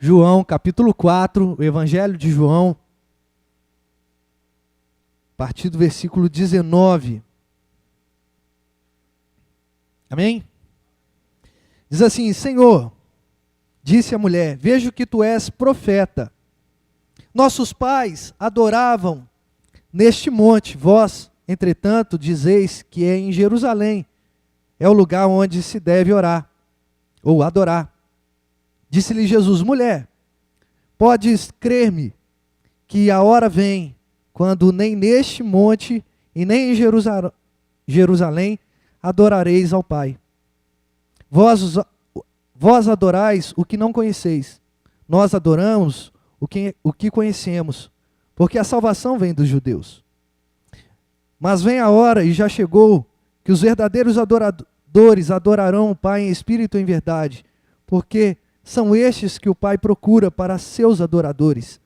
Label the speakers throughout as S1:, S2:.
S1: João, capítulo 4, o Evangelho de João, a partir do versículo 19. Amém? Diz assim: Senhor, disse a mulher, vejo que tu és profeta. Nossos pais adoravam neste monte, vós, entretanto, dizeis que é em Jerusalém, é o lugar onde se deve orar, ou adorar. Disse-lhe Jesus, mulher, podes crer-me que a hora vem, quando nem neste monte e nem em Jerusalém adorareis ao Pai. Vós adorais o que não conheceis, nós adoramos o que conhecemos, porque a salvação vem dos judeus. Mas vem a hora, e já chegou, que os verdadeiros adoradores adorarão o Pai em espírito e em verdade, porque são estes que o Pai procura para seus adoradores.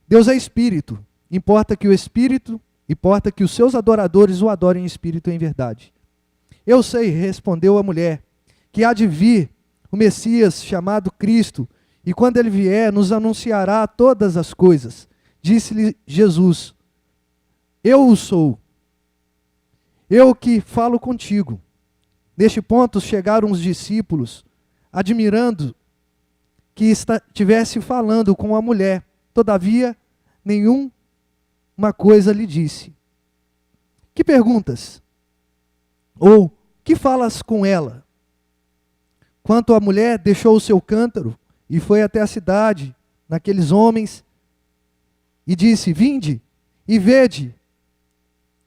S1: Deus é espírito, importa que os seus adoradores o adorem em espírito e em verdade. Eu sei, respondeu a mulher, que há de vir o Messias chamado Cristo, e quando ele vier, nos anunciará todas as coisas. Disse-lhe Jesus, eu o sou, eu que falo contigo. Neste ponto chegaram os discípulos, admirando que estivesse falando com a mulher. Todavia, nenhuma coisa lhe disse. Que perguntas? Ou que falas com ela? Quanto à mulher, deixou o seu cântaro e foi até a cidade, naqueles homens, e disse, vinde e vede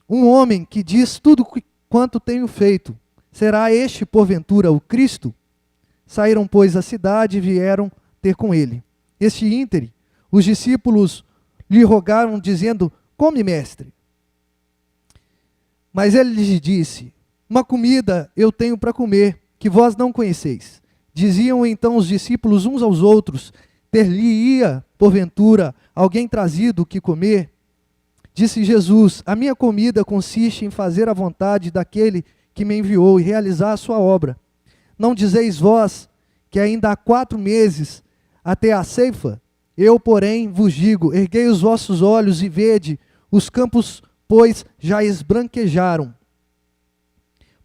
S1: um homem que diz tudo quanto tenho feito. Será este, porventura, o Cristo? Saíram, pois, da cidade e vieram ter com ele. Este íntere, os discípulos lhe rogaram, dizendo, come, mestre. Mas ele lhes disse, uma comida eu tenho para comer, que vós não conheceis. Diziam então os discípulos uns aos outros, ter-lhe-ia, porventura, alguém trazido o que comer? Disse Jesus, a minha comida consiste em fazer a vontade daquele que me enviou e realizar a sua obra. Não dizeis vós que ainda há 4 meses até a ceifa? Eu, porém, vos digo, erguei os vossos olhos e vede, os campos, pois, já esbranquejaram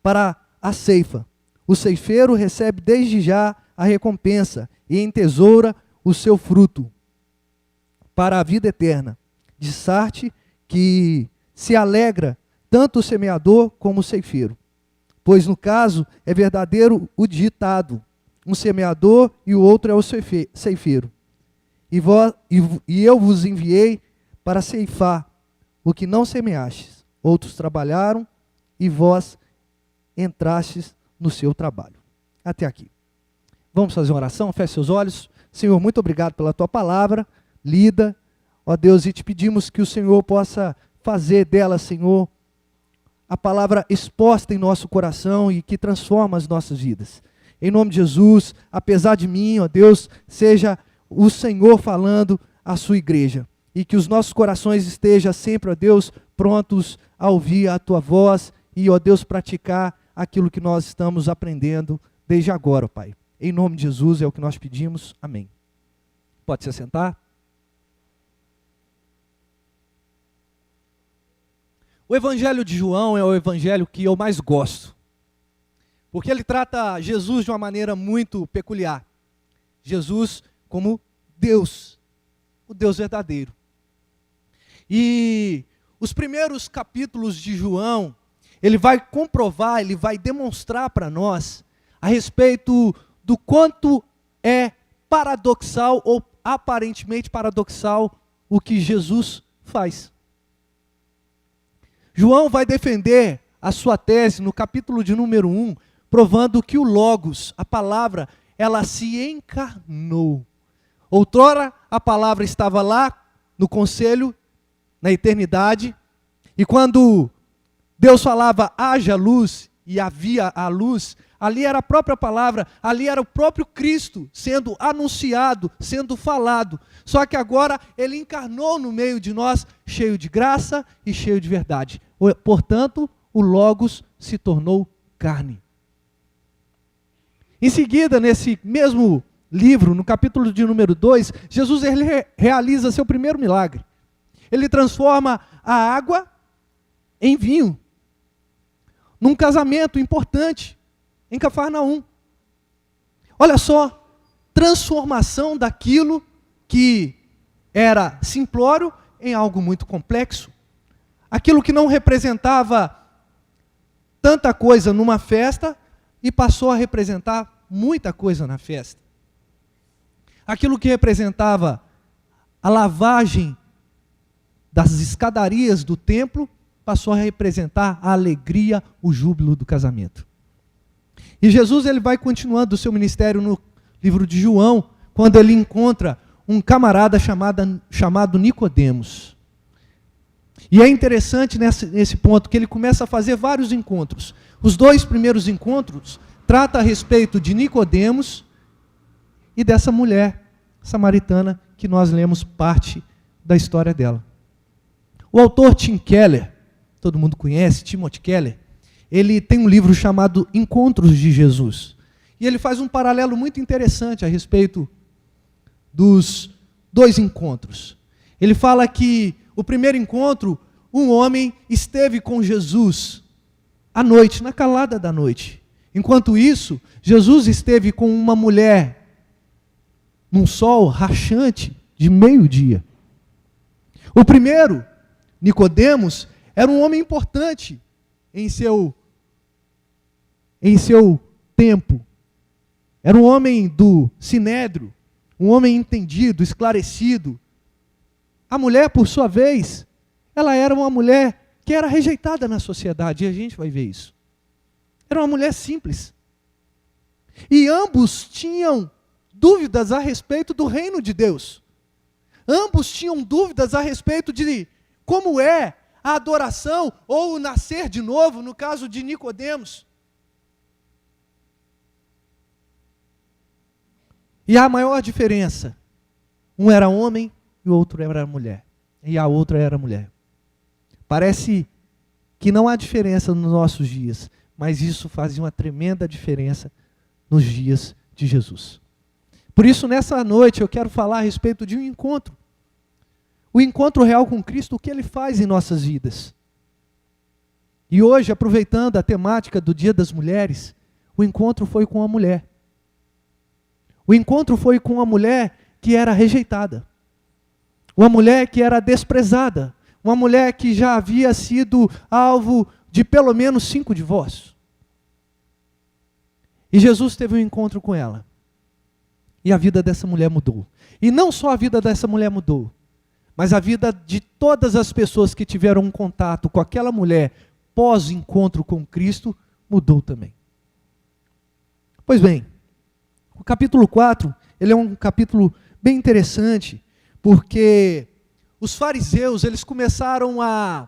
S1: para a ceifa. O ceifeiro recebe desde já a recompensa e entesoura o seu fruto para a vida eterna. Dissarte que se alegra tanto o semeador como o ceifeiro. Pois no caso é verdadeiro o ditado, um semeador e o outro é o ceifeiro. E eu vos enviei para ceifar o que não semeastes. Outros trabalharam e vós entrastes no seu trabalho. Até aqui. Vamos fazer uma oração? Feche seus olhos. Senhor, muito obrigado pela tua palavra lida. Ó Deus, e te pedimos que o Senhor possa fazer dela, Senhor, a palavra exposta em nosso coração e que transforma as nossas vidas. Em nome de Jesus, apesar de mim, ó Deus, seja o Senhor falando à sua igreja. E que os nossos corações estejam sempre, ó Deus, prontos a ouvir a tua voz e, ó Deus, praticar aquilo que nós estamos aprendendo desde agora, ó Pai. Em nome de Jesus é o que nós pedimos. Amém. Pode se assentar. O Evangelho de João é o evangelho que eu mais gosto, porque ele trata Jesus de uma maneira muito peculiar. Jesus como Deus, o Deus verdadeiro. E os primeiros capítulos de João, ele vai comprovar, ele vai demonstrar para nós a respeito do quanto é paradoxal ou aparentemente paradoxal o que Jesus faz. João vai defender a sua tese no capítulo de número 1, provando que o Logos, a palavra, ela se encarnou. Outrora, a palavra estava lá no conselho, na eternidade, e quando Deus falava, haja luz, e havia a luz, ali era a própria palavra, ali era o próprio Cristo sendo anunciado, sendo falado. Só que agora ele encarnou no meio de nós, cheio de graça e cheio de verdade. Portanto, o Logos se tornou carne. Em seguida, nesse mesmo livro, no capítulo de número 2, Jesus realiza seu primeiro milagre. Ele transforma a água em vinho, num casamento importante, em Cafarnaum. Olha só, transformação daquilo que era simplório em algo muito complexo. Aquilo que não representava tanta coisa numa festa e passou a representar muita coisa na festa. Aquilo que representava a lavagem das escadarias do templo passou a representar a alegria, o júbilo do casamento. E Jesus ele vai continuando o seu ministério no livro de João, quando ele encontra um camarada chamado Nicodemos. E é interessante nesse ponto que ele começa a fazer vários encontros. Os 2 primeiros encontros tratam a respeito de Nicodemos e dessa mulher samaritana que nós lemos parte da história dela. O autor Tim Keller, todo mundo conhece, Timothy Keller, ele tem um livro chamado Encontros de Jesus. E ele faz um paralelo muito interessante a respeito dos 2 encontros. Ele fala que o primeiro encontro, um homem esteve com Jesus à noite, na calada da noite. Enquanto isso, Jesus esteve com uma mulher num sol rachante de meio-dia. O primeiro, Nicodemos, era um homem importante em seu tempo. Era um homem do sinédrio, um homem entendido, esclarecido. A mulher, por sua vez, ela era uma mulher que era rejeitada na sociedade, e a gente vai ver isso. Era uma mulher simples. E ambos tinham dúvidas a respeito do reino de Deus. Ambos tinham dúvidas a respeito de como é a adoração ou o nascer de novo, no caso de Nicodemos. E a maior diferença, um era homem e o outro era mulher. E a outra era mulher. Parece que não há diferença nos nossos dias, mas isso fazia uma tremenda diferença nos dias de Jesus. Por isso, nessa noite, eu quero falar a respeito de um encontro. O encontro real com Cristo, o que Ele faz em nossas vidas. E hoje, aproveitando a temática do Dia das Mulheres, o encontro foi com a mulher. O encontro foi com uma mulher que era rejeitada. Uma mulher que era desprezada. Uma mulher que já havia sido alvo de pelo menos 5 divórcios. E Jesus teve um encontro com ela. E a vida dessa mulher mudou. E não só a vida dessa mulher mudou, mas a vida de todas as pessoas que tiveram um contato com aquela mulher pós-encontro com Cristo mudou também. Pois bem, o capítulo 4, ele é um capítulo bem interessante, porque os fariseus, eles começaram a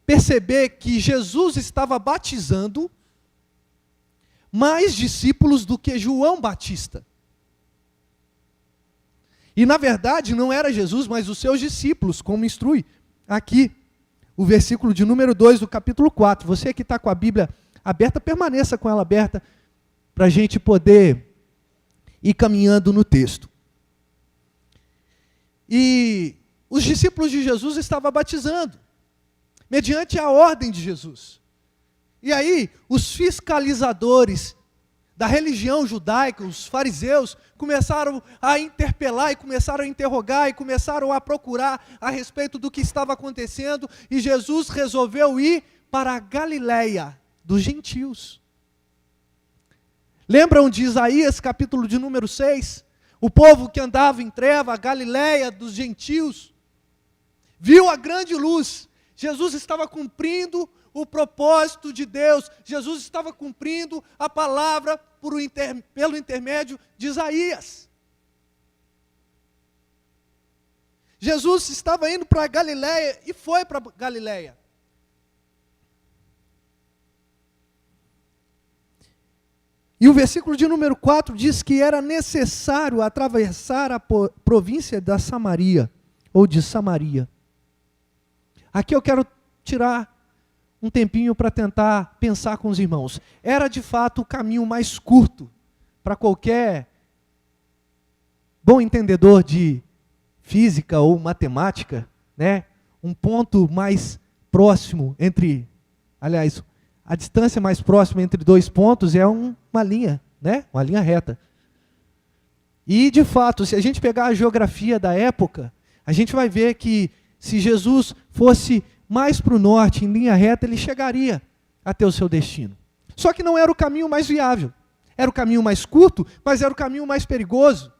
S1: perceber que Jesus estava batizando mais discípulos do que João Batista. E na verdade não era Jesus, mas os seus discípulos, como instrui aqui o versículo de número 2 do capítulo 4. Você que está com a Bíblia aberta, permaneça com ela aberta, para a gente poder ir caminhando no texto. E os discípulos de Jesus estavam batizando, mediante a ordem de Jesus. E aí, os fiscalizadores da religião judaica, os fariseus, começaram a interpelar e começaram a interrogar e começaram a procurar a respeito do que estava acontecendo, e Jesus resolveu ir para a Galileia dos gentios. Lembram de Isaías, capítulo de número 6? O povo que andava em treva, a Galileia dos gentios, viu a grande luz. Jesus estava cumprindo o propósito de Deus. Jesus estava cumprindo a palavra pelo intermédio de Isaías. Jesus estava indo para a Galileia e foi para a Galileia. E o versículo de número 4 diz que era necessário atravessar a província da Samaria, ou de Samaria. Aqui eu quero tirar um tempinho para tentar pensar com os irmãos. Era de fato o caminho mais curto para qualquer bom entendedor de física ou matemática, né? Um ponto mais próximo entre, aliás, a distância mais próxima entre dois pontos é uma linha, né? Uma linha reta. E, de fato, se a gente pegar a geografia da época, a gente vai ver que se Jesus fosse mais para o norte, em linha reta, ele chegaria até o seu destino. Só que não era o caminho mais viável. Era o caminho mais curto, mas era o caminho mais perigoso.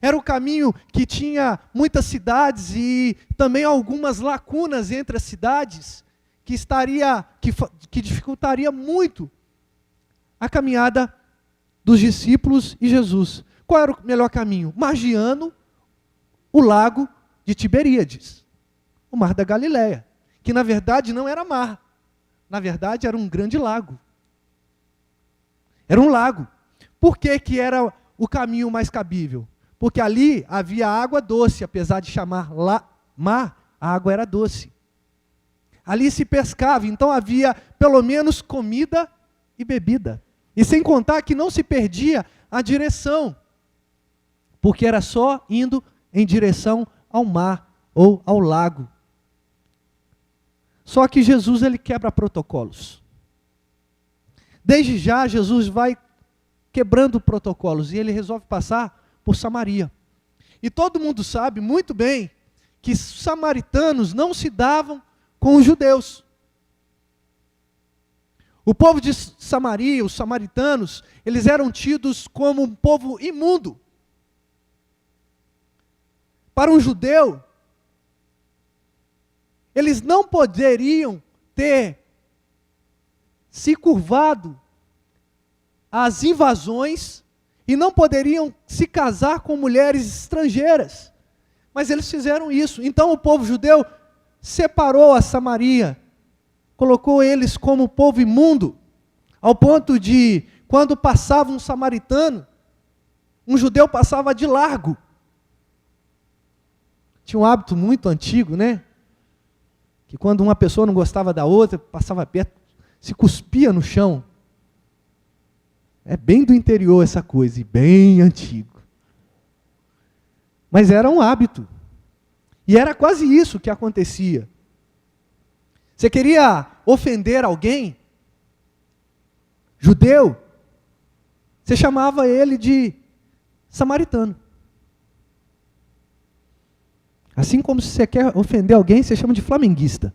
S1: Era o caminho que tinha muitas cidades e também algumas lacunas entre as cidades, que dificultaria muito a caminhada dos discípulos e Jesus. Qual era o melhor caminho? Margeando o lago de Tiberíades, o mar da Galileia, que na verdade não era mar, na verdade era um grande lago. Era um lago. Por que que era o caminho mais cabível? Porque ali havia água doce, apesar de chamar mar, a água era doce. Ali se pescava, então havia pelo menos comida e bebida. E sem contar que não se perdia a direção, porque era só indo em direção ao mar ou ao lago. Só que Jesus, ele quebra protocolos. Desde já, Jesus vai quebrando protocolos e ele resolve passar por Samaria. E todo mundo sabe muito bem que os samaritanos não se davam com os judeus. O povo de Samaria, os samaritanos, eles eram tidos como um povo imundo. Para um judeu, eles não poderiam ter se curvado às invasões e não poderiam se casar com mulheres estrangeiras. Mas eles fizeram isso. Então o povo judeu separou a Samaria, colocou eles como povo imundo, ao ponto de, quando passava um samaritano, um judeu passava de largo. Tinha um hábito muito antigo, né? Que quando uma pessoa não gostava da outra, passava perto, se cuspia no chão. É bem do interior essa coisa, e bem antigo. Mas era um hábito. E era quase isso que acontecia. Você queria ofender alguém, judeu, você chamava ele de samaritano. Assim como se você quer ofender alguém, você chama de flamenguista.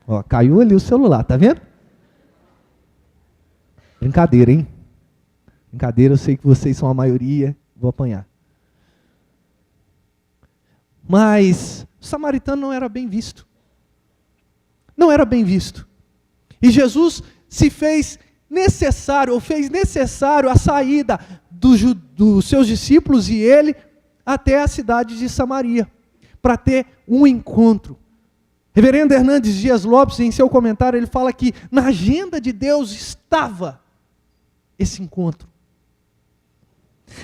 S1: Ó, caiu ali o celular, tá vendo? Brincadeira, hein? Brincadeira, eu sei que vocês são a maioria, vou apanhar. Mas o samaritano não era bem visto. Não era bem visto. E Jesus se fez necessário, ou fez necessário a saída dos seus discípulos e ele até a cidade de Samaria, para ter um encontro. Reverendo Hernandes Dias Lopes, em seu comentário, ele fala que na agenda de Deus estava esse encontro.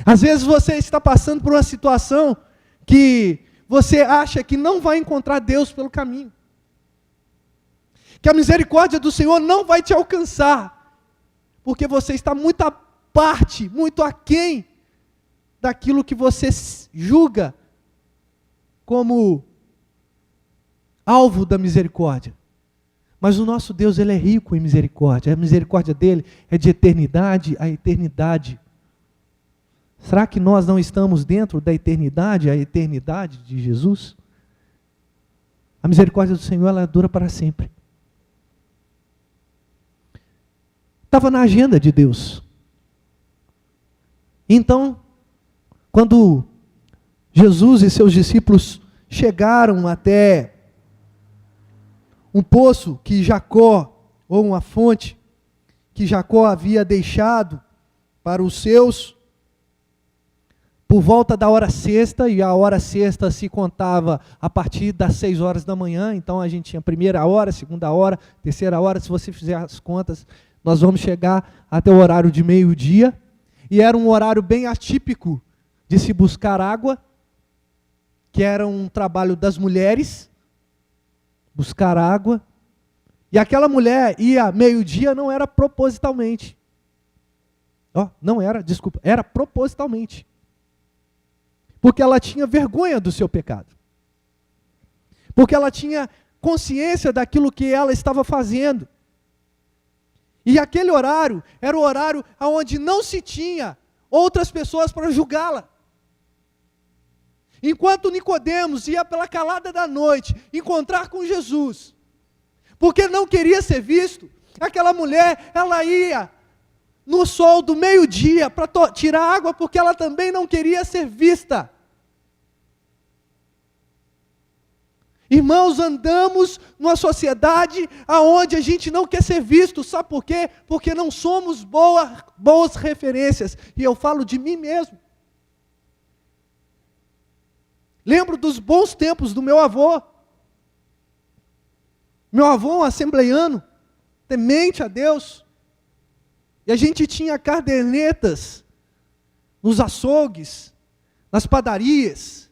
S1: Às vezes você está passando por uma situação que você acha que não vai encontrar Deus pelo caminho, que a misericórdia do Senhor não vai te alcançar, porque você está muito à parte, muito aquém daquilo que você julga como alvo da misericórdia. Mas o nosso Deus, ele é rico em misericórdia. A misericórdia dele é de eternidade a eternidade. Será que nós não estamos dentro da eternidade, a eternidade de Jesus? A misericórdia do Senhor, ela dura para sempre. Estava na agenda de Deus. Então, quando Jesus e seus discípulos chegaram até um poço que Jacó, ou uma fonte, que Jacó havia deixado para os seus, por volta da hora sexta, e a hora sexta se contava a partir das 6 horas da manhã, então a gente tinha primeira hora, segunda hora, terceira hora, se você fizer as contas, nós vamos chegar até o horário de meio-dia, e era um horário bem atípico de se buscar água, que era um trabalho das mulheres, buscar água, e aquela mulher ia meio-dia, não era propositalmente, era propositalmente. Porque ela tinha vergonha do seu pecado. Porque ela tinha consciência daquilo que ela estava fazendo. E aquele horário era o horário onde não se tinha outras pessoas para julgá-la. Enquanto Nicodemos ia pela calada da noite encontrar com Jesus, porque não queria ser visto, aquela mulher, ela ia no sol do meio-dia para tirar água, porque ela também não queria ser vista. Irmãos, andamos numa sociedade onde a gente não quer ser visto, sabe por quê? Porque não somos boas referências, e eu falo de mim mesmo. Lembro dos bons tempos do meu avô. Meu avô, um assembleiano, temente a Deus. E a gente tinha cadernetas nos açougues, nas padarias,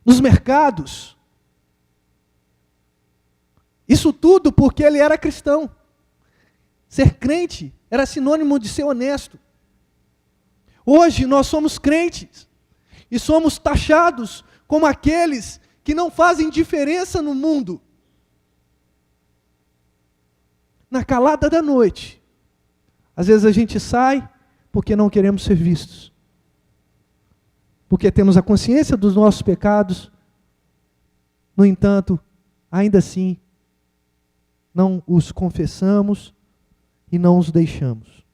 S1: nos mercados. Isso tudo porque ele era cristão. Ser crente era sinônimo de ser honesto. Hoje nós somos crentes e somos taxados como aqueles que não fazem diferença no mundo. Na calada da noite, às vezes a gente sai porque não queremos ser vistos. Porque temos a consciência dos nossos pecados. No entanto, ainda assim, não os confessamos e não os deixamos.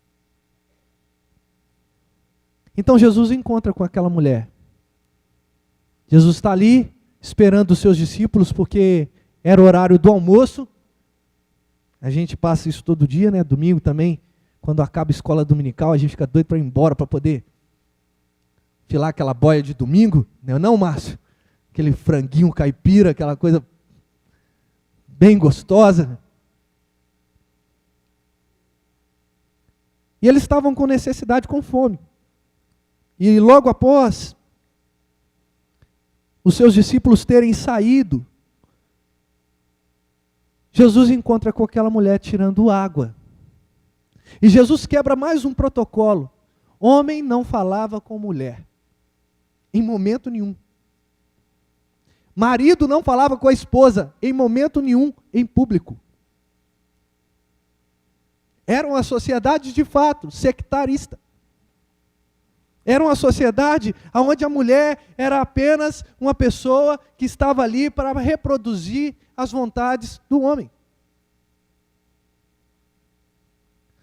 S1: Então Jesus encontra com aquela mulher. Jesus está ali, esperando os seus discípulos, porque era o horário do almoço. A gente passa isso todo dia, né? Domingo também, quando acaba a escola dominical, a gente fica doido para ir embora, para poder filar aquela boia de domingo. Não, Márcio? Aquele franguinho caipira, aquela coisa bem gostosa. E eles estavam com necessidade, com fome. E logo após os seus discípulos terem saído, Jesus encontra com aquela mulher tirando água. E Jesus quebra mais um protocolo. Homem não falava com mulher, em momento nenhum. Marido não falava com a esposa, em momento nenhum, em público. Era uma sociedade de fato sectarista. Era uma sociedade onde a mulher era apenas uma pessoa que estava ali para reproduzir as vontades do homem.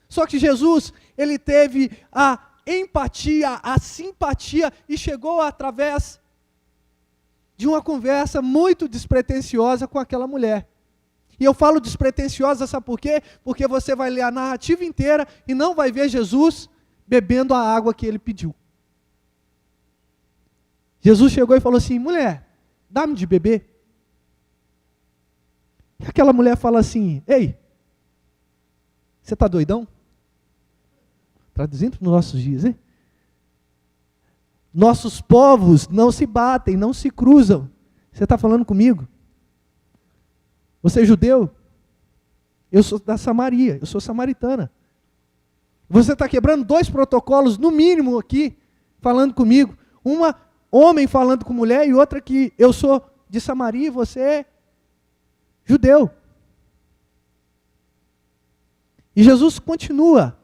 S1: Só que Jesus, ele teve a empatia, a simpatia, e chegou através de uma conversa muito despretensiosa com aquela mulher. E eu falo despretensiosa, sabe por quê? Porque você vai ler a narrativa inteira e não vai ver Jesus bebendo a água que ele pediu. Jesus chegou e falou assim: mulher, dá-me de beber. E aquela mulher fala assim: ei, você está doidão? Traduzindo para os nossos dias, hein? Nossos povos não se batem, não se cruzam. Você está falando comigo? Você é judeu? Eu sou da Samaria, eu sou samaritana. Você está quebrando dois protocolos, no mínimo aqui, falando comigo. Uma, homem falando com mulher, e outra que eu sou de Samaria e você é judeu. E Jesus continua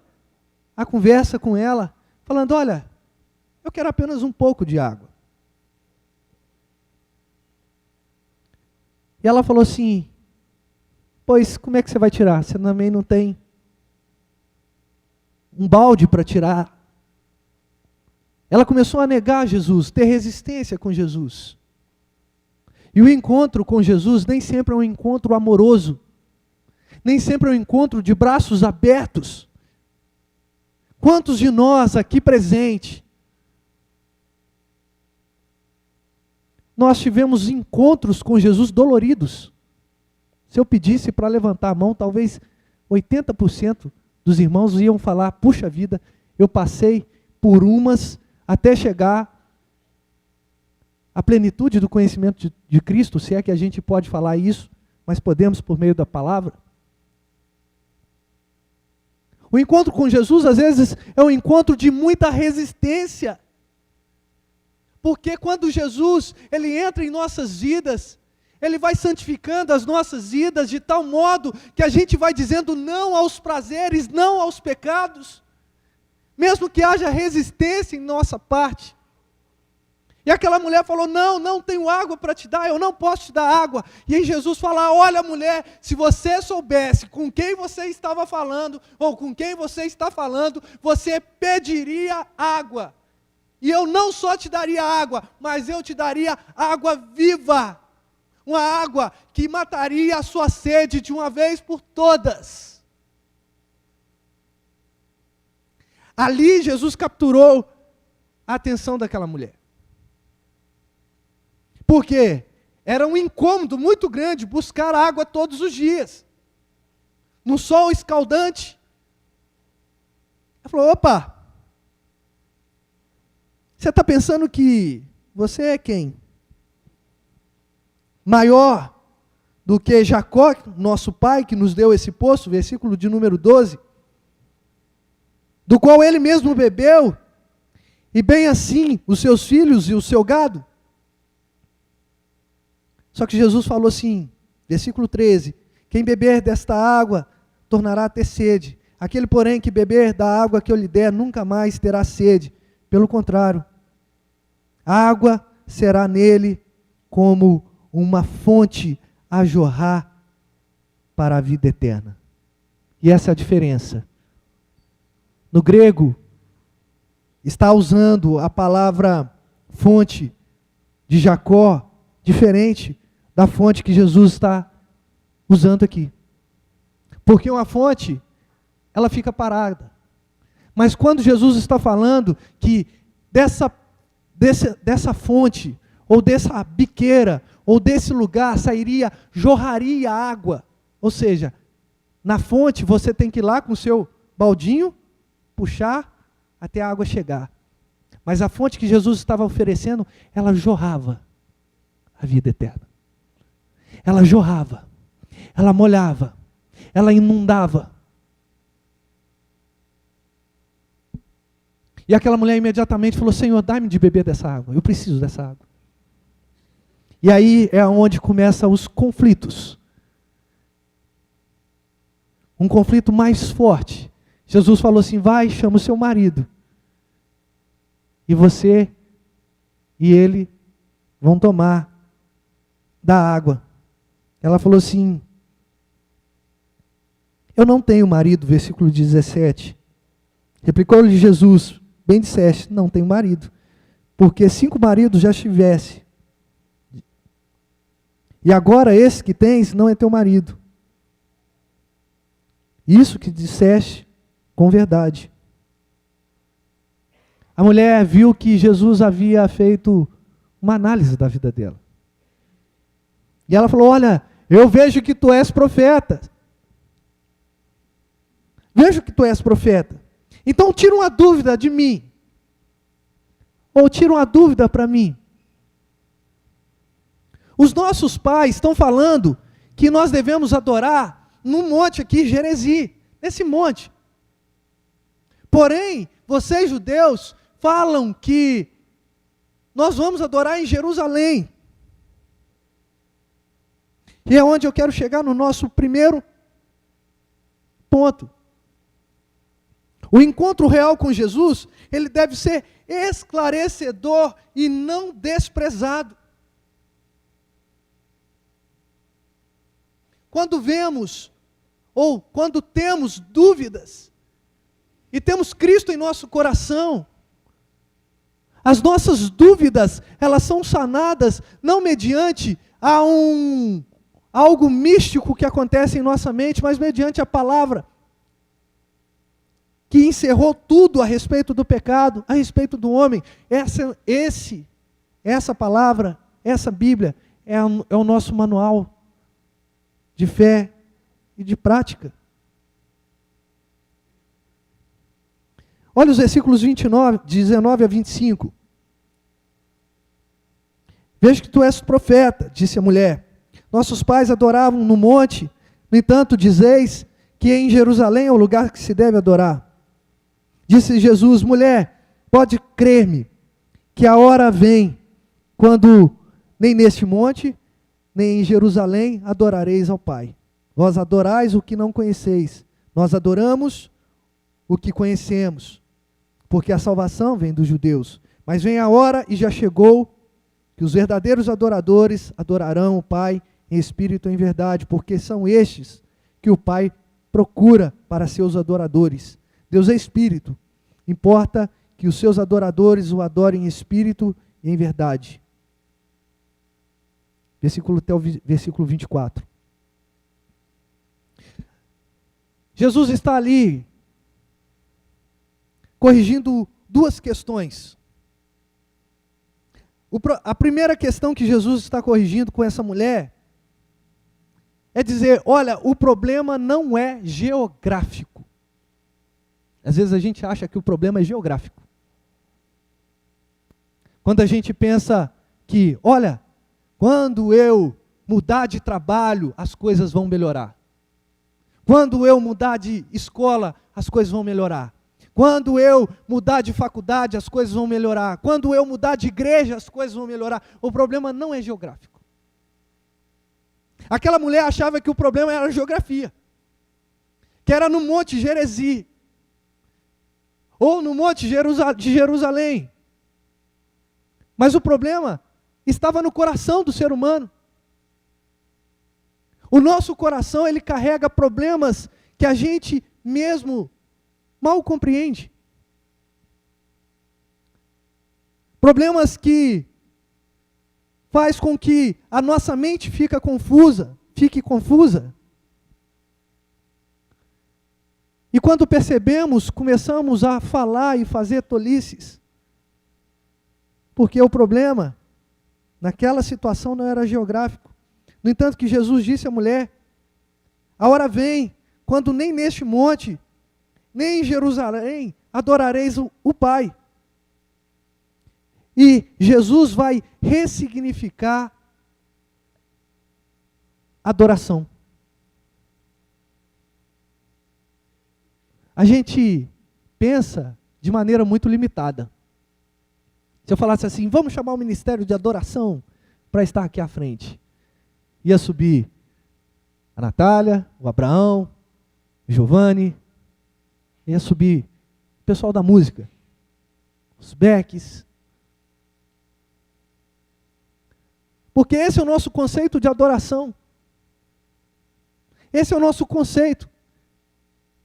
S1: a conversa com ela, falando: olha, eu quero apenas um pouco de água. E ela falou assim: pois como é que você vai tirar? Você também não tem um balde para tirar. Ela começou a negar Jesus, ter resistência com Jesus. E o encontro com Jesus nem sempre é um encontro amoroso, nem sempre é um encontro de braços abertos. Quantos de nós aqui presentes, nós tivemos encontros com Jesus doloridos? Se eu pedisse para levantar a mão, talvez 80% dos irmãos iam falar: puxa vida, eu passei por umas até chegar à plenitude do conhecimento de Cristo, se é que a gente pode falar isso, mas podemos por meio da palavra. O encontro com Jesus, às vezes, é um encontro de muita resistência. Porque quando Jesus, ele entra em nossas vidas, ele vai santificando as nossas vidas de tal modo que a gente vai dizendo não aos prazeres, não aos pecados, mesmo que haja resistência em nossa parte. E aquela mulher falou, não tenho água para te dar, eu não posso te dar água. E aí Jesus fala, olha mulher, se você soubesse com quem você estava falando, ou com quem você está falando, você pediria água. E eu não só te daria água, mas eu te daria água viva. Uma água que mataria a sua sede de uma vez por todas. Ali Jesus capturou a atenção daquela mulher. Por quê? Era um incômodo muito grande buscar água todos os dias. No sol escaldante. Ela falou, opa, você está pensando que você é quem? Maior do que Jacó, nosso pai, que nos deu esse poço, versículo de número 12, do qual ele mesmo bebeu, e bem assim os seus filhos e o seu gado. Só que Jesus falou assim, versículo 13, quem beber desta água tornará a ter sede, aquele porém que beber da água que eu lhe der nunca mais terá sede, pelo contrário, a água será nele como uma fonte a jorrar para a vida eterna. E essa é a diferença. No grego, está usando a palavra fonte de Jacó, diferente da fonte que Jesus está usando aqui. Porque uma fonte, ela fica parada. Mas quando Jesus está falando que dessa fonte, ou dessa biqueira, ou desse lugar jorraria água. Ou seja, na fonte você tem que ir lá com o seu baldinho, puxar até a água chegar. Mas a fonte que Jesus estava oferecendo, ela jorrava a vida eterna. Ela jorrava, ela molhava, ela inundava. E aquela mulher imediatamente falou, Senhor, dá-me de beber dessa água, eu preciso dessa água. E aí é onde começam os conflitos. Um conflito mais forte. Jesus falou assim, vai, chama o seu marido. E você e ele vão tomar da água. Ela falou assim, eu não tenho marido, versículo 17. Replicou-lhe Jesus, bem disseste, não tenho marido, porque 5 maridos já tivesse. E agora esse que tens não é teu marido. Isso que disseste com verdade. A mulher viu que Jesus havia feito uma análise da vida dela. E ela falou, olha, eu vejo que tu és profeta. Vejo que tu és profeta. Então tira uma dúvida de mim. Ou tira uma dúvida para mim. Os nossos pais estão falando que nós devemos adorar num monte aqui, Geresi, nesse monte. Porém, vocês judeus falam que nós vamos adorar em Jerusalém. E é onde eu quero chegar no nosso primeiro ponto. O encontro real com Jesus, ele deve ser esclarecedor e não desprezado. Quando vemos, ou quando temos dúvidas, e temos Cristo em nosso coração, as nossas dúvidas, elas são sanadas, não mediante algo místico que acontece em nossa mente, mas mediante a palavra, que encerrou tudo a respeito do pecado, a respeito do homem. Essa palavra, essa Bíblia, é o nosso manual de fé e de prática. Olha os versículos 19 a 25. Vejo que tu és profeta, disse a mulher. Nossos pais adoravam no monte, no entanto dizeis que em Jerusalém é o lugar que se deve adorar. Disse Jesus, mulher, pode crer-me, Porque a hora vem quando nem neste monte, nem em Jerusalém adorareis ao Pai. Vós adorais o que não conheceis. Nós adoramos o que conhecemos, porque a salvação vem dos judeus. Mas vem a hora, e já chegou, que os verdadeiros adoradores adorarão o Pai em espírito e em verdade, porque são estes que o Pai procura para seus adoradores. Deus é espírito. Importa que os seus adoradores o adorem em espírito e em verdade. Até o versículo 24. Jesus está ali corrigindo duas questões. A primeira questão que Jesus está corrigindo com essa mulher é dizer, olha, o problema não é geográfico. Às vezes a gente acha que o problema é geográfico. Quando a gente pensa que, olha, quando eu mudar de trabalho, as coisas vão melhorar. Quando eu mudar de escola, as coisas vão melhorar. Quando eu mudar de faculdade, as coisas vão melhorar. Quando eu mudar de igreja, as coisas vão melhorar. O problema não é geográfico. Aquela mulher achava que o problema era a geografia. Que era no Monte Gerezi. Ou no Monte de Jerusalém. Mas o problema estava no coração do ser humano. O nosso coração, ele carrega problemas que a gente mesmo mal compreende. Problemas que faz com que a nossa mente fique confusa. E quando percebemos, começamos a falar e fazer tolices. Porque o problema, naquela situação, não era geográfico. No entanto, que Jesus disse à mulher, a hora vem, quando nem neste monte, nem em Jerusalém, adorareis o Pai. E Jesus vai ressignificar adoração. A gente pensa de maneira muito limitada. Se eu falasse assim, vamos chamar o ministério de adoração para estar aqui à frente. Ia subir a Natália, o Abraão, o Giovanni, ia subir o pessoal da música, os Becks. Porque esse é o nosso conceito de adoração. Esse é o nosso conceito.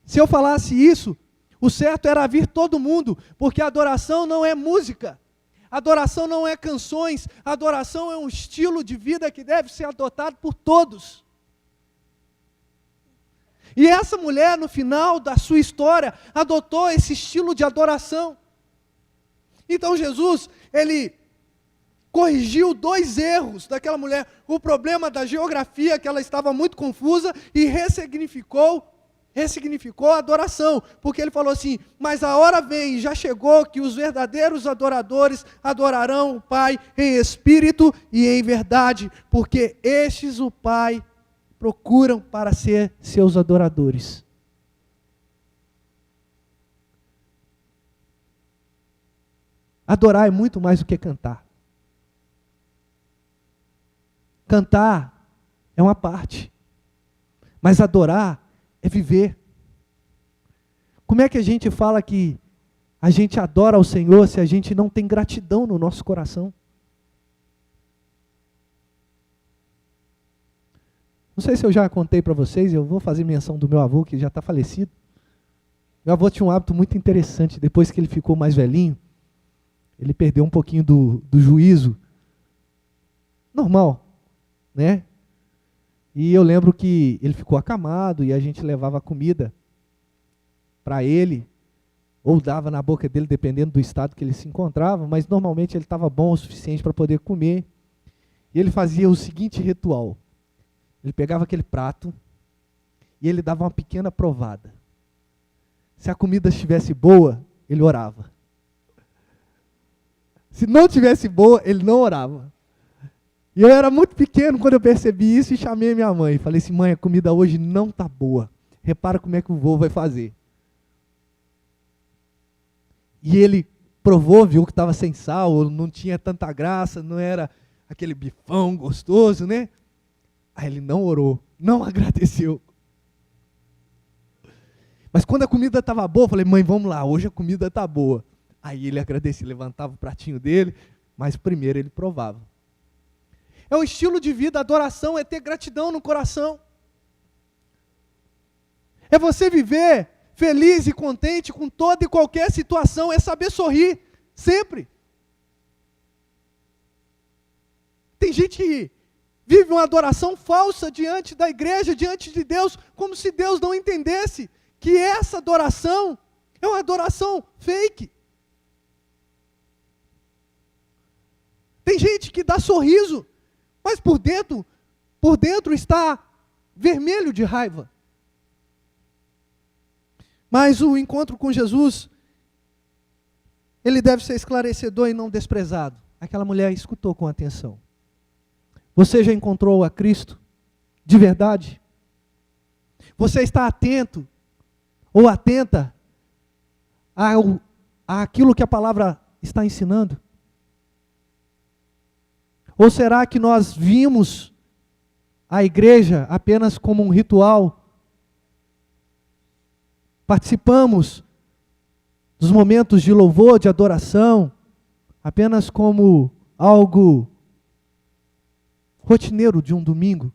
S1: Se eu falasse isso, o certo era vir todo mundo, porque a adoração não é música. Adoração não é canções, adoração é um estilo de vida que deve ser adotado por todos. E essa mulher, no final da sua história, adotou esse estilo de adoração. Então Jesus, ele corrigiu dois erros daquela mulher. O problema da geografia, que ela estava muito confusa, e ressignificou a adoração, porque ele falou assim, mas a hora vem, já chegou, que os verdadeiros adoradores adorarão o Pai em espírito e em verdade, porque estes o Pai procuram para ser seus adoradores. Adorar é muito mais do que cantar. Cantar é uma parte, mas adorar é viver. Como é que a gente fala que a gente adora ao Senhor se a gente não tem gratidão no nosso coração? Não sei se eu já contei para vocês, eu vou fazer menção do meu avô, que já está falecido. Meu avô tinha um hábito muito interessante, depois que ele ficou mais velhinho, ele perdeu um pouquinho do juízo. Normal, né? E eu lembro que ele ficou acamado e a gente levava comida para ele, ou dava na boca dele, dependendo do estado que ele se encontrava, mas normalmente ele estava bom o suficiente para poder comer. E ele fazia o seguinte ritual. Ele pegava aquele prato e ele dava uma pequena provada. Se a comida estivesse boa, ele orava. Se não estivesse boa, ele não orava. E eu era muito pequeno quando eu percebi isso e chamei minha mãe. Falei assim, mãe, a comida hoje não está boa. Repara como é que o vô vai fazer. E ele provou, viu que estava sem sal, não tinha tanta graça, não era aquele bifão gostoso, né? Aí ele não orou, não agradeceu. Mas quando a comida estava boa, eu falei, mãe, vamos lá, hoje a comida está boa. Aí ele agradecia, levantava o pratinho dele, mas primeiro ele provava. É o estilo de vida, a adoração é ter gratidão no coração. É você viver feliz e contente com toda e qualquer situação, é saber sorrir, sempre. Tem gente que vive uma adoração falsa diante da igreja, diante de Deus, como se Deus não entendesse que essa adoração é uma adoração fake. Tem gente que dá sorriso, mas por dentro está vermelho de raiva. Mas o encontro com Jesus, ele deve ser esclarecedor e não desprezado. Aquela mulher escutou com atenção. Você já encontrou a Cristo de verdade? Você está atento ou atenta àquilo que a palavra está ensinando? Ou será que nós vimos a igreja apenas como um ritual? Participamos dos momentos de louvor, de adoração, apenas como algo rotineiro de um domingo?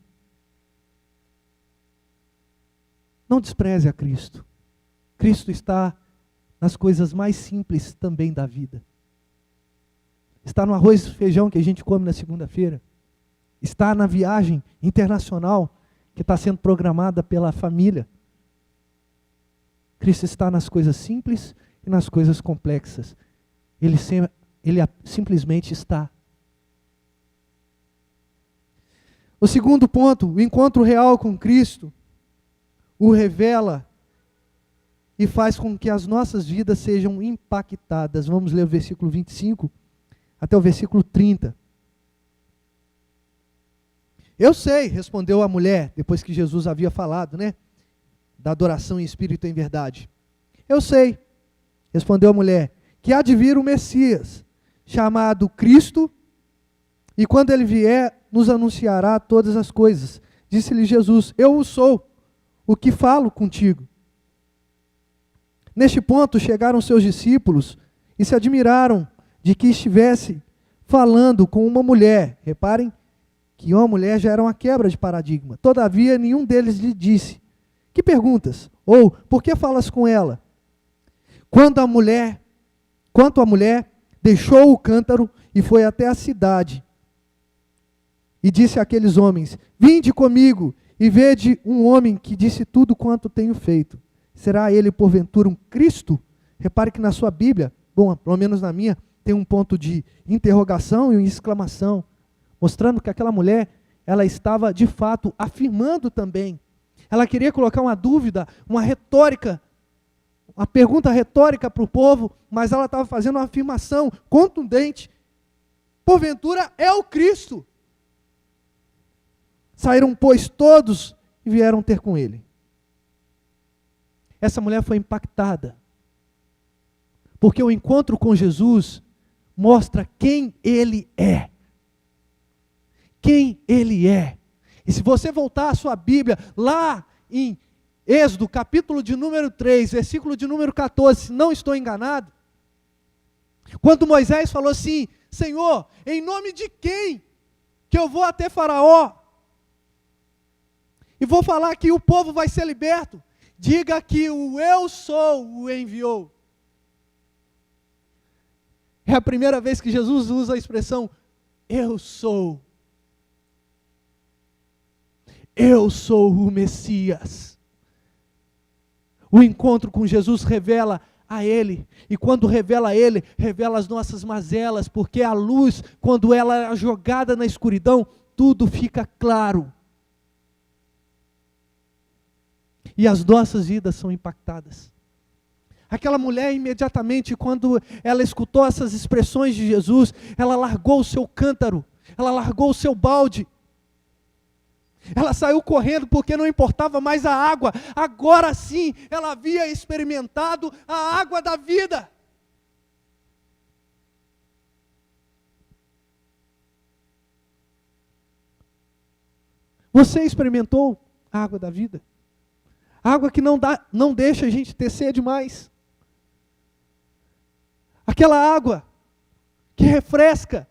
S1: Não despreze a Cristo. Cristo está nas coisas mais simples também da vida. Está no arroz e feijão que a gente come na segunda-feira. Está na viagem internacional que está sendo programada pela família. Cristo está nas coisas simples e nas coisas complexas. Ele simplesmente está. O segundo ponto, o encontro real com Cristo, o revela e faz com que as nossas vidas sejam impactadas. Vamos ler o versículo 25 até o versículo 30. Eu sei, respondeu a mulher, depois que Jesus havia falado, né? Da adoração em espírito e em verdade. Eu sei, respondeu a mulher, que há de vir o Messias, chamado Cristo, e quando ele vier, nos anunciará todas as coisas. Disse-lhe Jesus, eu o sou, o que falo contigo. Neste ponto chegaram seus discípulos e se admiraram de que estivesse falando com uma mulher. Reparem que uma mulher já era uma quebra de paradigma. Todavia, nenhum deles lhe disse, que perguntas? Ou, por que falas com ela? Quanto a mulher, deixou o cântaro e foi até a cidade. E disse àqueles homens, vinde comigo e vede um homem que disse tudo quanto tenho feito. Será ele, porventura, um Cristo? Repare que na sua Bíblia, bom, pelo menos na minha, tem um ponto de interrogação e uma exclamação, mostrando que aquela mulher, ela estava de fato afirmando também. Ela queria colocar uma dúvida, uma retórica, uma pergunta retórica para o povo, mas ela estava fazendo uma afirmação contundente. Porventura é o Cristo. Saíram, pois, todos e vieram ter com ele. Essa mulher foi impactada, porque o encontro com Jesus mostra quem ele é. Quem ele é. E se você voltar à sua Bíblia, lá em Êxodo, capítulo de número 3, versículo de número 14, se não estou enganado, quando Moisés falou assim, Senhor, em nome de quem que eu vou até Faraó? E vou falar que o povo vai ser liberto. Diga que o eu sou o enviou. É a primeira vez que Jesus usa a expressão, eu sou. Eu sou o Messias. O encontro com Jesus revela a Ele. E quando revela a Ele, revela as nossas mazelas, porque a luz, quando ela é jogada na escuridão, tudo fica claro. E as nossas vidas são impactadas. Aquela mulher imediatamente, quando ela escutou essas expressões de Jesus, ela largou o seu cântaro, ela largou o seu balde. Ela saiu correndo porque não importava mais a água. Agora sim, ela havia experimentado a água da vida. Você experimentou a água da vida? A água que não deixa a gente ter sede mais. Aquela água que refresca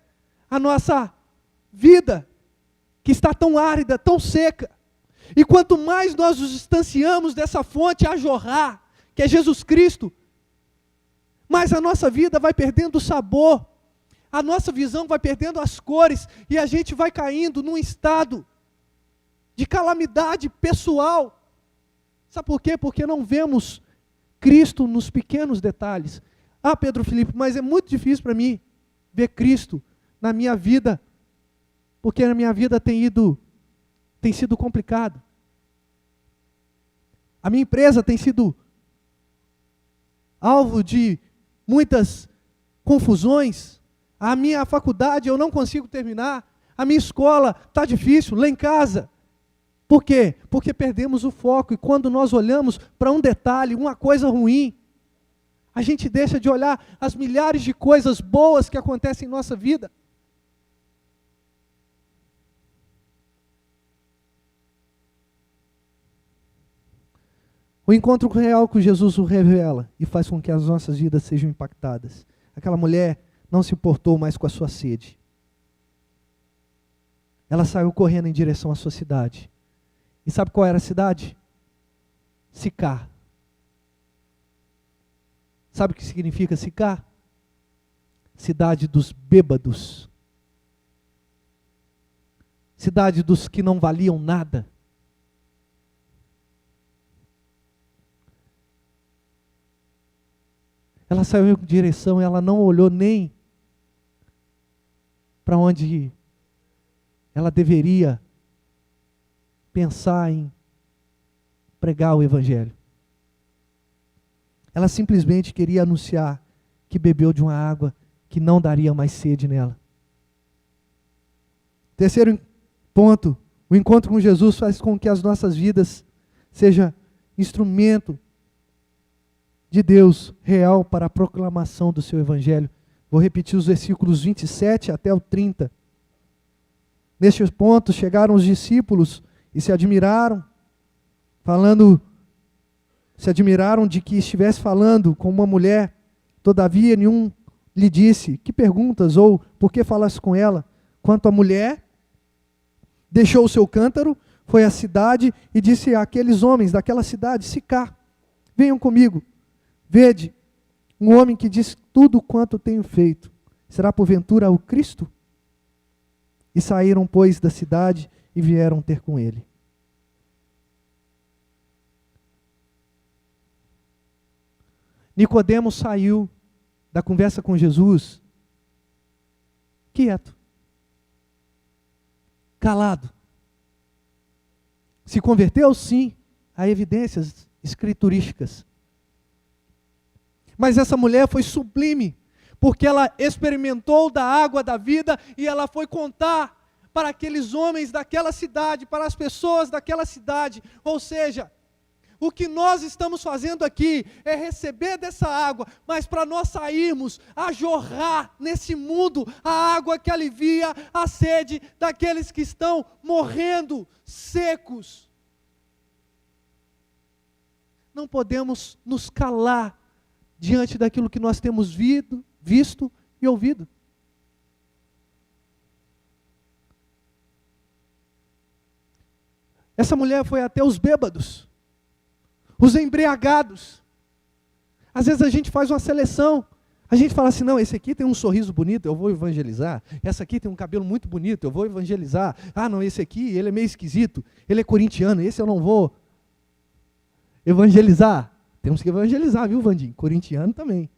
S1: a nossa vida, que está tão árida, tão seca. E quanto mais nós nos distanciamos dessa fonte a jorrar, que é Jesus Cristo, mais a nossa vida vai perdendo o sabor, a nossa visão vai perdendo as cores, e a gente vai caindo num estado de calamidade pessoal. Sabe por quê? Porque não vemos Cristo nos pequenos detalhes. Ah, Pedro Felipe, mas é muito difícil para mim ver Cristo na minha vida, porque na minha vida tem sido complicado. A minha empresa tem sido alvo de muitas confusões. A minha faculdade eu não consigo terminar. A minha escola está difícil, lá em casa. Por quê? Porque perdemos o foco. E quando nós olhamos para um detalhe, uma coisa ruim, a gente deixa de olhar as milhares de coisas boas que acontecem em nossa vida. O encontro real com Jesus o revela e faz com que as nossas vidas sejam impactadas. Aquela mulher não se importou mais com a sua sede. Ela saiu correndo em direção à sua cidade. E sabe qual era a cidade? Sicar. Sabe o que significa Sicar? Cidade dos bêbados. Cidade dos que não valiam nada. Ela saiu em direção, ela não olhou nem para onde ela deveria pensar em pregar o Evangelho. Ela simplesmente queria anunciar que bebeu de uma água que não daria mais sede nela. Terceiro ponto, o encontro com Jesus faz com que as nossas vidas sejam instrumento de Deus real para a proclamação do seu Evangelho. Vou repetir os versículos 27 até o 30. Neste ponto chegaram os discípulos e se admiraram, se admiraram de que estivesse falando com uma mulher. Todavia nenhum lhe disse, que perguntas ou por que falaste com ela? Quanto à mulher, deixou o seu cântaro, foi à cidade e disse àqueles homens daquela cidade, Sicar, venham comigo. Vede, um homem que diz tudo quanto tenho feito. Será porventura o Cristo? E saíram, pois, da cidade e vieram ter com ele. Nicodemo saiu da conversa com Jesus quieto, calado. Se converteu? Sim, há evidências escriturísticas. Mas essa mulher foi sublime, porque ela experimentou da água da vida e ela foi contar para aqueles homens daquela cidade, para as pessoas daquela cidade. Ou seja, o que nós estamos fazendo aqui é receber dessa água, mas para nós sairmos a jorrar nesse mundo a água que alivia a sede daqueles que estão morrendo secos. Não podemos nos calar diante daquilo que nós temos visto e ouvido. Essa mulher foi até os bêbados, os embriagados. Às vezes a gente faz uma seleção, a gente fala assim, não, esse aqui tem um sorriso bonito, eu vou evangelizar. Essa aqui tem um cabelo muito bonito, eu vou evangelizar. Ah, não, esse aqui, ele é meio esquisito, ele é corintiano, esse eu não vou evangelizar. Temos que evangelizar, viu, Vandim? Corintiano também.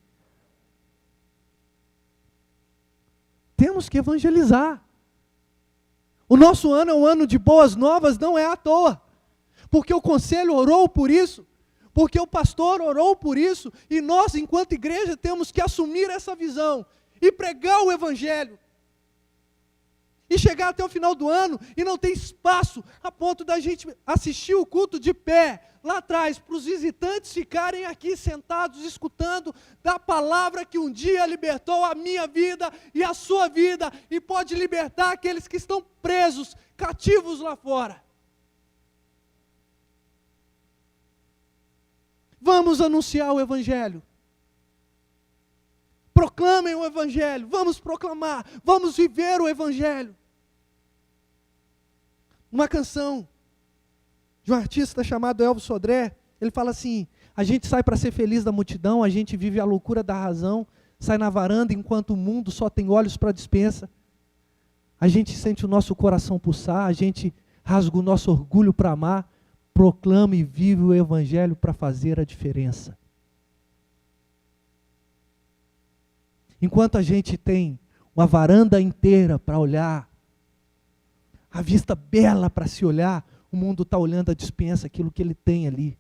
S1: Temos que evangelizar. O nosso ano é um ano de boas novas, não é à toa. Porque o conselho orou por isso, porque o pastor orou por isso, e nós, enquanto igreja, temos que assumir essa visão e pregar o Evangelho. E chegar até o final do ano e não ter espaço a ponto da gente assistir o culto de pé, lá atrás, para os visitantes ficarem aqui sentados, escutando da palavra que um dia libertou a minha vida e a sua vida, e pode libertar aqueles que estão presos, cativos lá fora. Vamos anunciar o Evangelho. Proclamem o Evangelho. Vamos proclamar. Vamos viver o Evangelho. Uma canção de um artista chamado Elvis Sodré, ele fala assim: a gente sai para ser feliz da multidão, a gente vive a loucura da razão, sai na varanda enquanto o mundo só tem olhos para a dispensa. A gente sente o nosso coração pulsar, a gente rasga o nosso orgulho para amar, proclama e vive o Evangelho para fazer a diferença. Enquanto a gente tem uma varanda inteira para olhar, a vista bela para se olhar, o mundo está olhando a dispensa, aquilo que ele tem ali.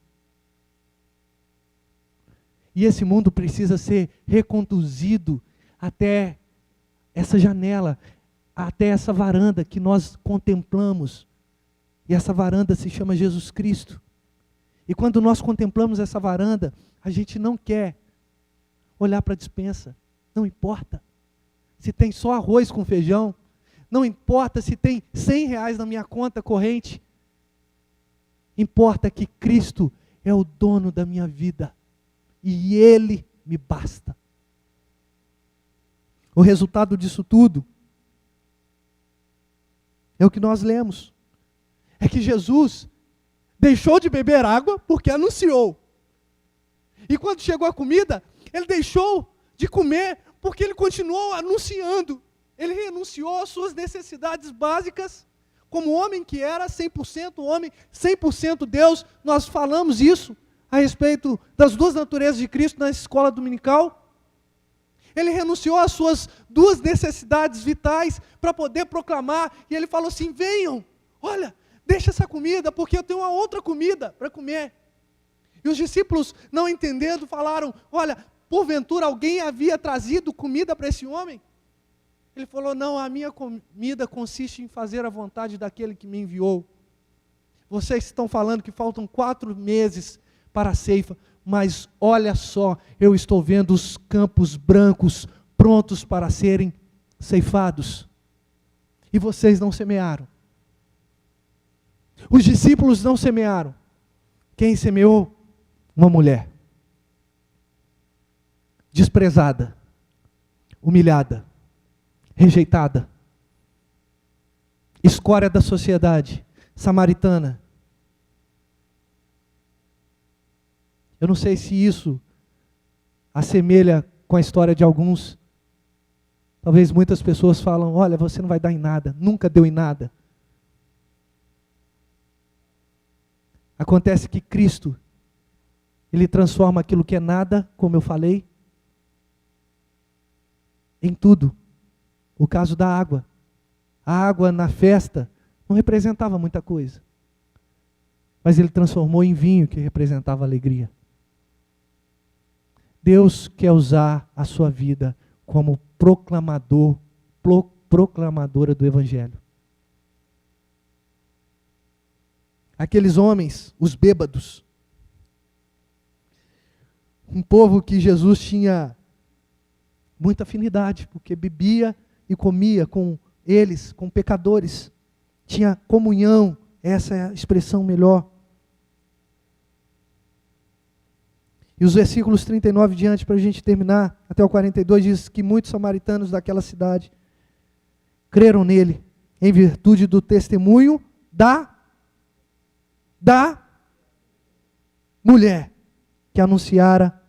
S1: E esse mundo precisa ser reconduzido até essa janela, até essa varanda que nós contemplamos. E essa varanda se chama Jesus Cristo. E quando nós contemplamos essa varanda, a gente não quer olhar para a despensa. Não importa se tem só arroz com feijão. Não importa se tem R$100 na minha conta corrente. Importa que Cristo é o dono da minha vida. E Ele me basta. O resultado disso tudo é o que nós lemos. É que Jesus deixou de beber água porque anunciou. E quando chegou a comida, Ele deixou de comer porque Ele continuou anunciando. Ele renunciou às suas necessidades básicas, como homem que era, 100% homem, 100% Deus. Nós falamos isso a respeito das duas naturezas de Cristo na escola dominical. Ele renunciou às suas duas necessidades vitais para poder proclamar. E Ele falou assim: venham, olha, deixa essa comida, porque eu tenho uma outra comida para comer. E os discípulos, não entendendo, falaram: olha, porventura alguém havia trazido comida para esse homem? Ele falou: não, a minha comida consiste em fazer a vontade daquele que me enviou. Vocês estão falando que faltam 4 meses para a ceifa, mas olha só, eu estou vendo os campos brancos prontos para serem ceifados. E vocês não semearam. Os discípulos não semearam. Quem semeou? Uma mulher. Desprezada, humilhada, rejeitada, escória da sociedade, samaritana. Eu não sei se isso assemelha com a história de alguns. Talvez muitas pessoas falam: olha, você não vai dar em nada, nunca deu em nada. Acontece que Cristo, Ele transforma aquilo que é nada, como eu falei, em tudo. O caso da água. A água na festa não representava muita coisa, mas Ele transformou em vinho, que representava alegria. Deus quer usar a sua vida como proclamador, proclamadora do Evangelho. Aqueles homens, os bêbados, um povo que Jesus tinha muita afinidade, porque bebia e comia com eles, com pecadores. Tinha comunhão, essa é a expressão melhor. E os versículos 39 diante, para a gente terminar, até o 42, diz que muitos samaritanos daquela cidade creram nele, em virtude do testemunho da mulher que anunciara: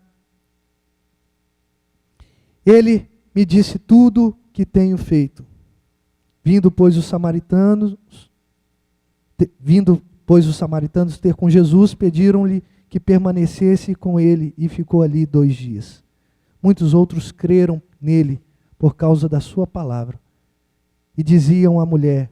S1: ele me disse tudo que tenho feito. Vindo, pois, os samaritanos ter com Jesus, pediram-lhe que permanecesse com ele, e ficou ali 2 dias. Muitos outros creram nele por causa da sua palavra. E diziam à mulher: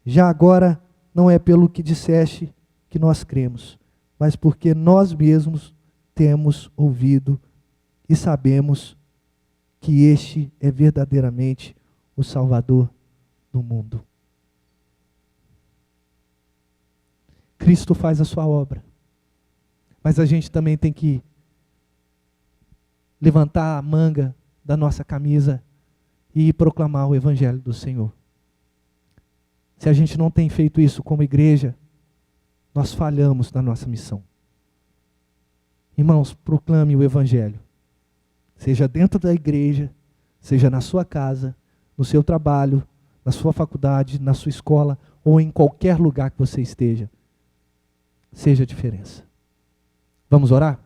S1: já agora não é pelo que disseste que nós cremos, mas porque nós mesmos temos ouvido e sabemos que este é verdadeiramente o Salvador do mundo. Cristo faz a sua obra, mas a gente também tem que levantar a manga da nossa camisa e proclamar o Evangelho do Senhor. Se a gente não tem feito isso como igreja, nós falhamos na nossa missão. Irmãos, proclame o Evangelho. Seja dentro da igreja, seja na sua casa, no seu trabalho, na sua faculdade, na sua escola, ou em qualquer lugar que você esteja. Seja a diferença. Vamos orar?